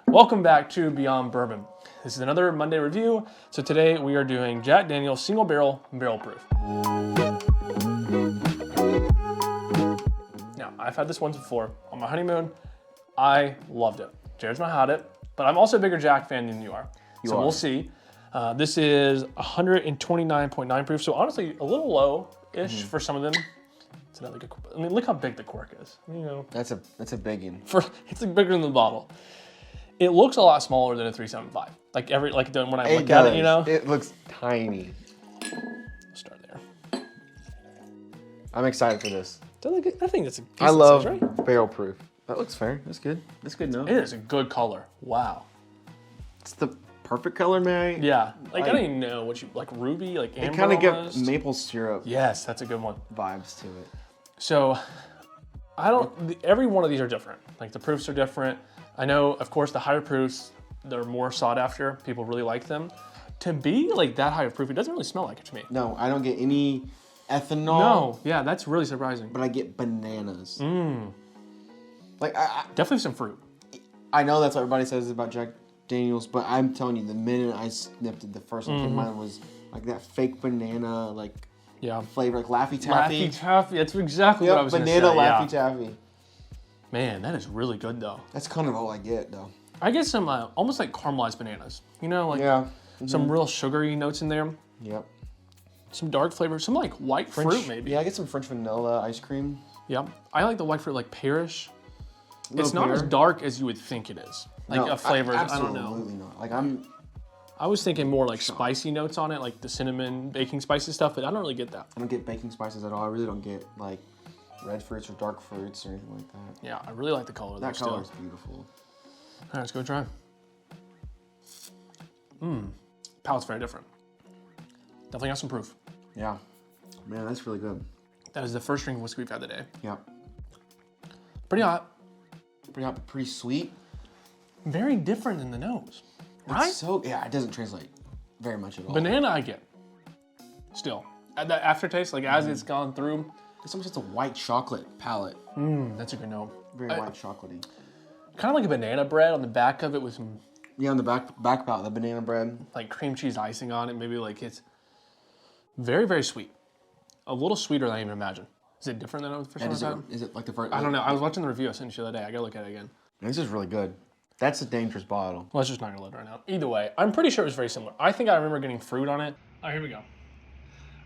Welcome back to Beyond Bourbon. This is another Monday review. So today we are doing Jack Daniel's Single Barrel Proof. Now, I've had this once before on my honeymoon. I loved it. Jared's not had it, but I'm also a bigger Jack fan than you are. We'll see. This is 129.9 proof, so honestly a little low-ish for some of them. It's another good. I mean, look how big the cork is. You know, that's a big one. It's like bigger than the bottle. It looks a lot smaller than a 375. Like when I look at it, you know, it looks tiny. Let's start there. I'm excited for this. I think that's a decent I love size, right? barrel proof. That looks fair. That's good. That's good enough. It is a good color. Wow. It's the perfect color, man. Yeah. Like I don't even know what you like. Ruby, like amber. It kind of almost. gives maple syrup. Yes, that's a good one. Vibes to it. So, every one of these are different. Like the proofs are different. I know, of course, the higher proofs, they're more sought after. People really like them. To be like that high of proof, it doesn't really smell like it to me. No, I don't get any ethanol. No, yeah, that's really surprising. But I get bananas. Like Definitely some fruit. I know that's what everybody says about Jack Daniels, but I'm telling you, the minute I sniffed it, the first one that came to mind was like that fake banana, like flavor, like Laffy Taffy. Laffy Taffy, that's exactly what I was going to say. Banana Laffy Taffy. Man, that is really good though. That's kind of all I get though. I get some almost like caramelized bananas. You know, like some real sugary notes in there. Yep. Some dark flavor, some like white fruit maybe. Yeah, I get some French vanilla ice cream. Yep. I like the white fruit, like pearish. It's not as dark as you would think it is. Like a flavor, I don't know. Absolutely not. Like I was thinking more like spicy notes on it, like the cinnamon, baking spices stuff, but I don't really get that. I don't get baking spices at all. I really don't get like red fruits or dark fruits or anything like that. Yeah, I really like the color. That color is beautiful. All right, let's go try. Palate's very different. Definitely got some proof. Yeah. Man, that's really good. That is the first drink of whiskey we've had today. Yeah. Pretty hot. Pretty hot, pretty sweet. Very different in the nose, right? It doesn't translate very much at all. Banana I get. Still. That aftertaste, like as it's gone through. It's almost just a white chocolate palate. That's a good note. Very white chocolatey. Kind of like a banana bread on the back of it with some... Yeah, on the back palate, the banana bread. Like cream cheese icing on it. Maybe like it's very, very sweet. A little sweeter than I even imagined. Is it different than the first time? Is it like the first? I don't know. I was watching the review I sent you the other day. I gotta look at it again. This is really good. That's a dangerous bottle. Well, it's just not gonna load right now. Either way, I'm pretty sure it was very similar. I think I remember getting fruit on it. All right, here we go. I'm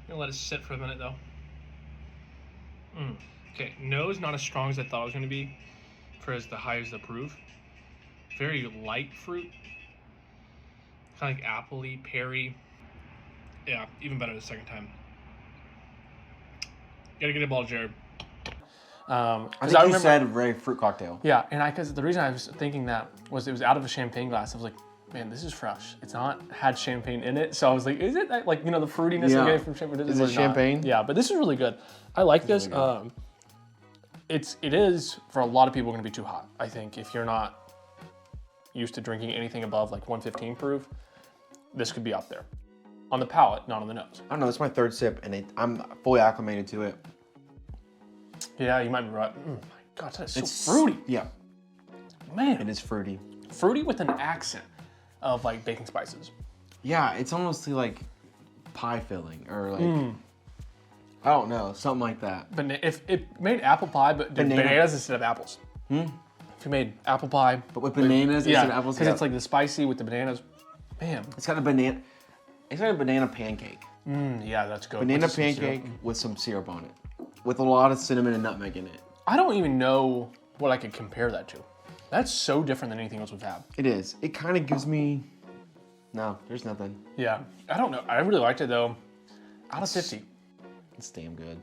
gonna let it sit for a minute though. Okay, nose not as strong as I thought it was gonna be for as the high as the proof. Very light fruit. Kind of like apple-y, peary. Yeah, even better the second time. Gotta get a ball, Jared. I think you said very fruit cocktail. Yeah, and because the reason I was thinking that was it was out of a champagne glass. I was like, man, this is fresh. It's not had champagne in it. So I was like, is it like, you know, the fruitiness you get from champagne? Is it champagne? Not. Yeah, but this is really good. I like this. Really it is for a lot of people going to be too hot. I think if you're not used to drinking anything above like 115 proof, this could be up there. On the palate, not on the nose. I don't know, it's my third sip and I'm fully acclimated to it. Yeah, you might be right. My God, that is so fruity. Yeah. Man. It is fruity. Fruity with an accent of like baking spices. Yeah, it's almost like pie filling or like, I don't know, something like that. But if it made apple pie, but bananas instead of apples. If you made apple pie. But with bananas instead of apples? Because it's like the spicy with the bananas. Man. It's got a banana pancake. Yeah, that's good. Banana pancake with some syrup on it. With a lot of cinnamon and nutmeg in it. I don't even know what I could compare that to. That's so different than anything else we've had. It is. It kind of gives me... No, there's nothing. Yeah. I don't know. I really liked it though. Out of 50. It's damn good.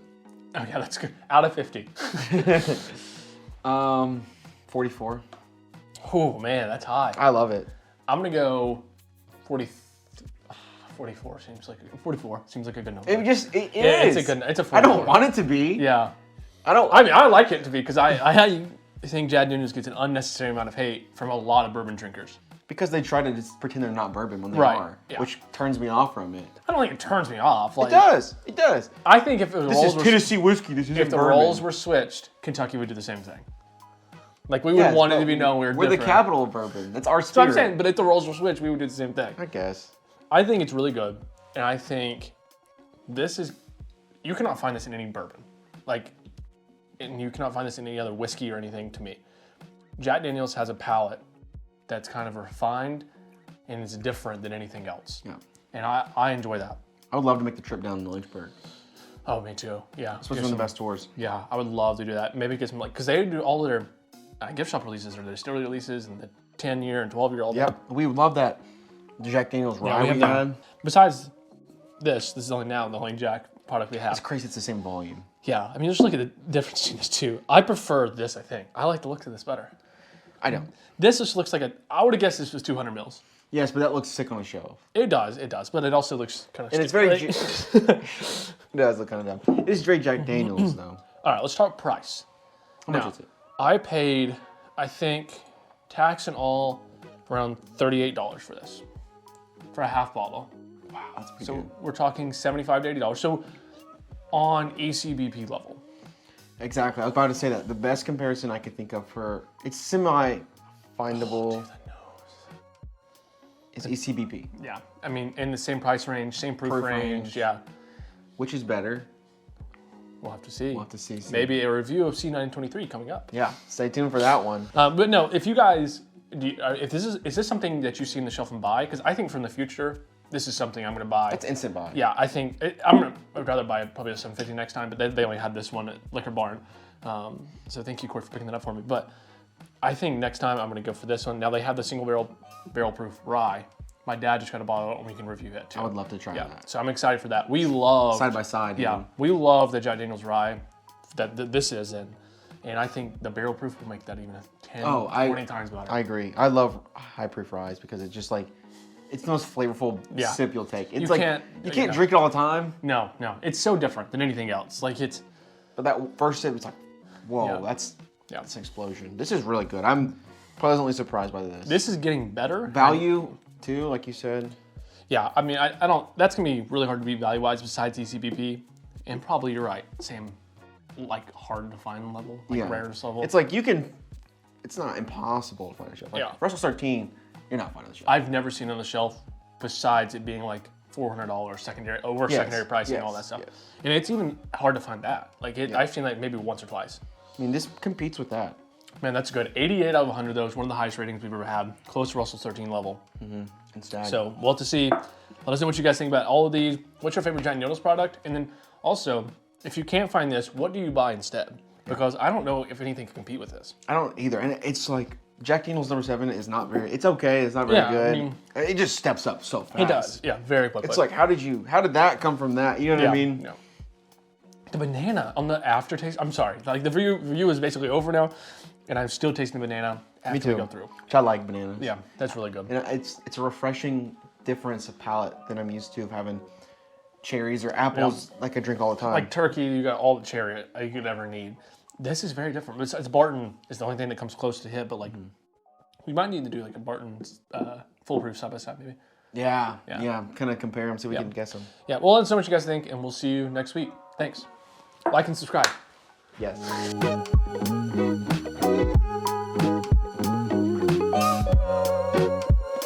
Oh yeah, that's good. Out of 50. 44. Oh man, that's high. I love it. I'm gonna go 44 seems like a good number. It is. It's a good. It's a 44. I don't want it to be. Yeah. I mean, I like it to be because I think Jack Daniels gets an unnecessary amount of hate from a lot of bourbon drinkers. Because they try to just pretend they're not bourbon when they are, which turns me off from it. I don't think it turns me off. Like, it does. It does. I think if the roles were Tennessee whiskey. This isn't if the roles were switched, Kentucky would do the same thing. Like we would want it to be known we're different. the capital of bourbon. That's our spirit. So I'm saying, but if the roles were switched, we would do the same thing. I guess. I think it's really good, and I think this is. You cannot find this in any bourbon, and you cannot find this in any other whiskey or anything. To me, Jack Daniel's has a palate that's kind of refined, and it's different than anything else. Yeah. And I enjoy that. I would love to make the trip down to Lynchburg. Oh, me too. Yeah. Especially one of the best tours. Yeah, I would love to do that. Maybe get some because they do all of their gift shop releases or their distillery releases and the 10-year and 12-year all. Yep, we would love that. The Jack Daniel's rye we had. Besides this is only now the only Jack product we have. It's crazy. It's the same volume. Yeah, I mean, just look at the difference between these two. I prefer this. I think I like the look of this better. I know. This just looks like I would have guessed this was 200 mils. Yes, but that looks sick on the shelf. It does, but it also looks kind of. And it's very. It does look kind of dumb. It is straight Jack Daniel's though. All right, let's talk price. How much is it? I paid, I think, tax and all, around $38 for this, for a half bottle. Wow, that's pretty so good. We're talking $75 to $80. So on ACBP level. Exactly. I was about to say that. The best comparison I could think of for it's semi-findable is ECBP. Yeah. I mean, in the same price range, same proof range. Yeah. Which is better? We'll have to see. We'll have to see. Maybe a review of C923 coming up. Yeah. Stay tuned for that one. But no, if you guys, if this is this something that you see on the shelf and buy? Because I think from the future, this is something I'm going to buy. It's instant buy. Yeah, I think I'd rather buy probably a 750 next time, but they only had this one at Liquor Barn. So thank you, Court, for picking that up for me. But I think next time I'm going to go for this one. Now they have the single barrel proof rye. My dad just got a bottle and we can review it too. I would love to try that. So I'm excited for that. We love side by side. Yeah, we love the Jack Daniel's rye that this is in. And I think the barrel proof will make that even 20 times better. I agree. I love high proof ryes because it's just like, it's the most flavorful sip you'll take. It's you can't drink it all the time. No. It's so different than anything else. But that first sip, it's like, whoa, that's an explosion. This is really good. I'm pleasantly surprised by this. This is getting better. Value too, like you said. Yeah, I mean, I don't, that's gonna be really hard to beat value-wise besides ECBP. And probably you're right, same, hard to find level, rareness level. It's it's not impossible to find a shelf. Russell 13, you're not finding the shelf. I've never seen on the shelf besides it being $400 secondary pricing and all that stuff. Yes. And it's even hard to find that. I've seen maybe once or twice. I mean, this competes with that. Man, that's good. 88 out of 100 though is one of the highest ratings we've ever had. Close to Russell 13 level. Mm-hmm. And Stag. So we'll have to see. Let us know what you guys think about all of these. What's your favorite Jack Daniel's product? And then also, if you can't find this, what do you buy instead? Because I don't know if anything can compete with this. I don't either. And it's like, Jack Daniel's number 7 is not very, it's okay, it's not very good. I mean, it just steps up so fast. It does, very quickly. It's like, how did that come from that? You know what I mean? No. The banana on the aftertaste, I'm sorry. The review is basically over now, and I'm still tasting the banana after we go through. Which I like bananas. Yeah, that's really good. And it's a refreshing difference of palate than I'm used to of having cherries or apples like I drink all the time. Like turkey, you got all the cherry you could ever need. This is very different. It's Barton is the only thing that comes close to hit, but we might need to do a Barton foolproof side by side maybe. Yeah. Kind of compare them so we can guess them. Yeah, well, let us know what you guys think, and we'll see you next week. Thanks. Like and subscribe. Yes.